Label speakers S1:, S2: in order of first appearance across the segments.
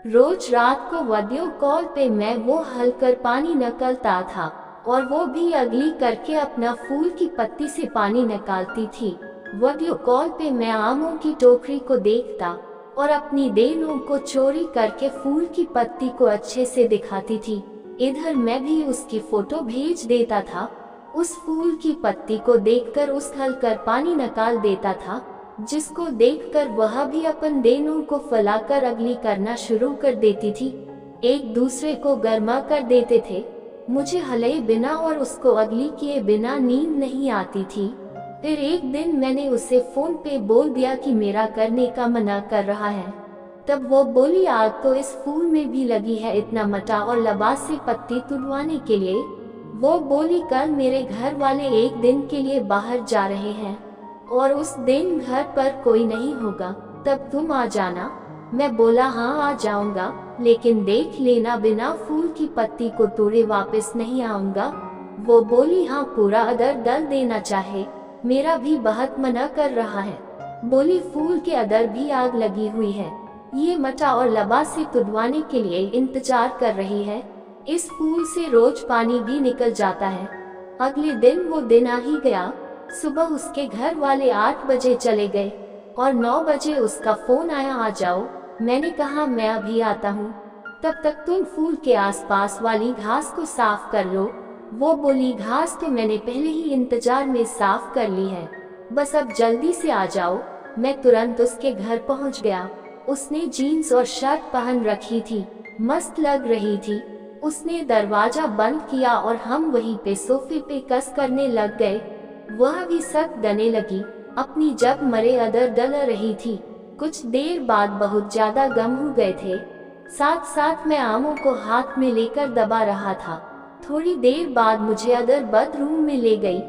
S1: रोज रात को video call पे मैं वो हल कर पानी निकलता था और वो भी अगली करके अपना फूल की पत्ती से पानी निकालती थी। वीडियो कॉल पे मैं आमों की टोकरी को देखता और अपनी देनों को चोरी करके फूल की पत्ती को अच्छे से दिखाती थी। इधर मैं भी उसकी फोटो भेज देता था। उस फूल की पत्ती को देखकर उस हल कर पानी निकाल देता था, जिसको देखकर वह भी अपन देनों को फैलाकर अगली करना शुरू कर देती थी। एक दूसरे को गर्मा कर देते थे। मुझे हले बिना और उसको अगली किए बिना नींद नहीं आती थी। फिर एक दिन मैंने उसे फोन पे बोल दिया कि मेरा करने का मना कर रहा है। तब वो बोली आग तो इस फूल में भी लगी है, इतना मटा और लबास से पत्ती तुड़वाने के लिए। वो बोली कल मेरे घर वाले एक दिन के लिए बाहर जा रहे हैं और उस दिन घर पर कोई नहीं होगा, तब तुम आ जाना। मैं बोला हाँ आ जाऊंगा, लेकिन देख लेना बिना फूल की पत्ती को तोड़े वापस नहीं आऊंगा। वो बोली हाँ पूरा अदर डल देना चाहे, मेरा भी बहुत मना कर रहा है। बोली फूल के अदर भी आग लगी हुई है, ये मटा और लबा से तुड़वाने के लिए इंतजार कर रही है। इस फूल से रोज पानी भी निकल जाता है। अगले दिन वो दिन आ ही गया। सुबह उसके घर वाले 8 बजे चले गए और 9 बजे उसका फोन आया आ जाओ। मैंने कहा मैं अभी आता हूँ, तब तक तुम फूल के आसपास वाली घास को साफ कर लो। वो बोली घास तो मैंने पहले ही इंतजार में साफ कर ली है, बस अब जल्दी से आ जाओ। मैं तुरंत उसके घर पहुँच गया। उसने जीन्स और शर्ट पहन रखी थी, मस्त लग रही थी। उसने दरवाजा बंद किया और हम वहीं पे सोफे पे कस करने लग गए। वह भी सख्त डरने लगी, अपनी जब मरे अदर डल रही थी। कुछ देर बाद बहुत ज्यादा गम हो गए थे। साथ साथ मैं आमों को हाथ में लेकर दबा रहा था। थोड़ी देर बाद मुझे अदर बेडरूम में ले गई।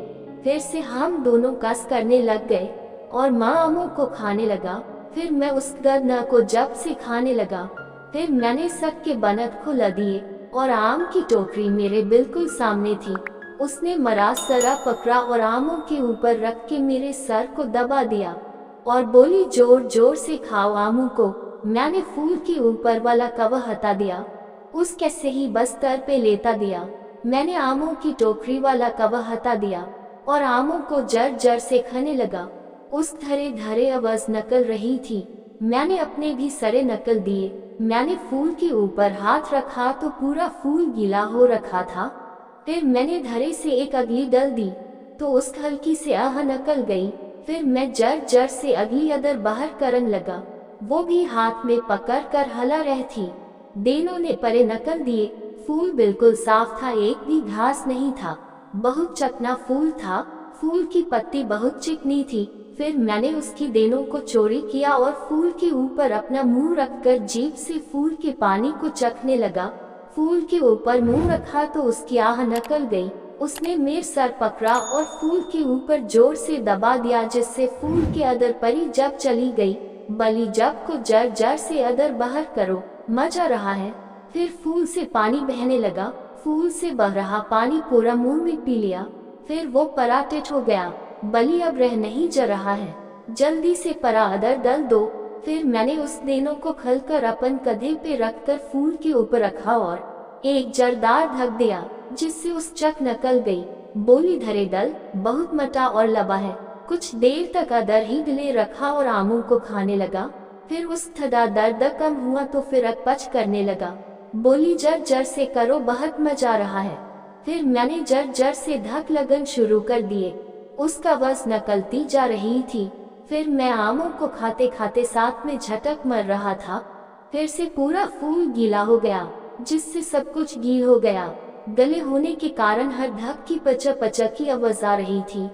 S1: फिर से हम दोनों कस करने लग गए और माँ आमों को खाने लगा। फिर मैं उस गन्ना को जब से खाने लगा। फिर मैंने सक के बनत खुला दिए और आम की टोकरी मेरे बिल्कुल सामने थी। उसने मरा सरा पकड़ा और आमों के ऊपर रख के मेरे सर को दबा दिया और बोली जोर जोर से खाओ आमों को। मैंने फूल के ऊपर वाला कवर हटा दिया, उस कैसे ही बस्तर पे लेटा दिया। मैंने आमों की टोकरी वाला कवर हटा दिया और आमों को जर जर से खाने लगा। उस धरे धरे आवाज निकल रही थी। मैंने अपने भी सरे नकल दिए। मैंने फूल के ऊपर हाथ रखा तो पूरा फूल गीला हो रखा था। फिर मैंने धरे से एक अगली डल दी तो उस हल्की से आह निकल गई। फिर मैं जर जर से अगली अदर बाहर करन लगा, वो भी हाथ में पकड़ कर हला रह थी। देनों ने परे नकल दिए। फूल बिल्कुल साफ था, एक भी घास नहीं था। बहुत चकना फूल था। फूल की पत्ती बहुत चिकनी थी। फिर मैंने उसकी देनों को चोरी किया और फूल के ऊपर अपना मुंह रखकर जीभ से फूल के पानी को चखने लगा। फूल के ऊपर मुंह रखा तो उसकी आह निकल गई। उसने मेरे सर पकड़ा और फूल के ऊपर जोर से दबा दिया, जिससे फूल के अदर परी जब चली गई। बली जब को जर जर से अदर बाहर करो, मजा रहा है। फिर फूल से पानी बहने लगा। फूल से बह रहा पानी पूरा मुंह में पी लिया। फिर वो पराठित हो गया। बली अब रह नहीं जा रहा है, जल्दी से परा अदर डल दो। फिर मैंने उस देनों को खलकर अपन कंधे पे रखकर फूल के ऊपर रखा और एक जरदार ढक दिया, जिससे उस चक निकल गई। बोली धरे डल बहुत मटा और लबा है। कुछ देर तक अदर ही गले रखा और आमों को खाने लगा। फिर उस थदा दर्द कम हुआ तो फिर अकपच करने लगा। बोली जर जर से करो, बहुत मजा रहा है। फिर मैंने जर जर से धक लगन शुरू कर दिए। उसका बस नकलती जा रही थी। फिर मैं आमों को खाते खाते साथ में झटक मर रहा था। फिर से पूरा फूल गीला हो गया, जिससे सब कुछ गील हो गया। गले होने के कारण हर धक की पचा पचा की आवाज आ रही थी।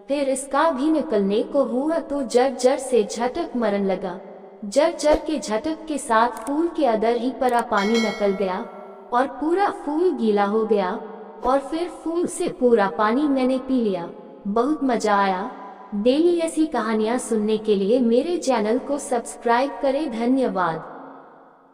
S1: फिर इसका भी निकलने को हुआ तो जर जर से झटक मरन लगा। जर जर के झटक के साथ फूल के अदर ही परा पानी निकल गया और पूरा फूल गीला हो गया। और फिर फूल से पूरा पानी मैंने पी लिया। बहुत मजा आया। डेली ऐसी कहानियाँ सुनने के लिए मेरे चैनल को सब्सक्राइब करें। धन्यवाद।